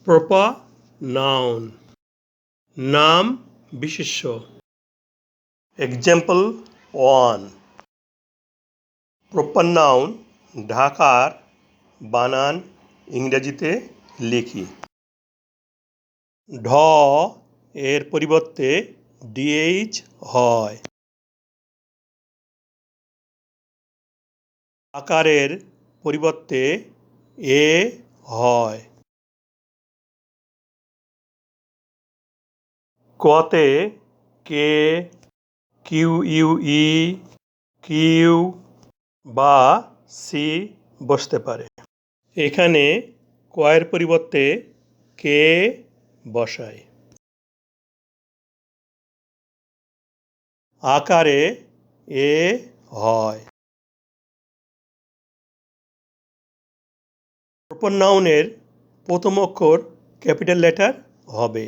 Proper noun নাম বিশেষ্য। Example 1, proper noun ঢাকার বানান ইংরেজিতে লিখি। ঢ এর পরিবর্তে ডিএইচ হয়। আকারের পরিবর্তে এ হয়। কতে কে, কিউইউই, কিউ বা সি বসতে পারে। এখানে কয়ের পরিবর্তে কে বসায়। আকারে এ হয়। প্রপার নাউনের প্রথম অক্ষর ক্যাপিটাল লেটার হবে।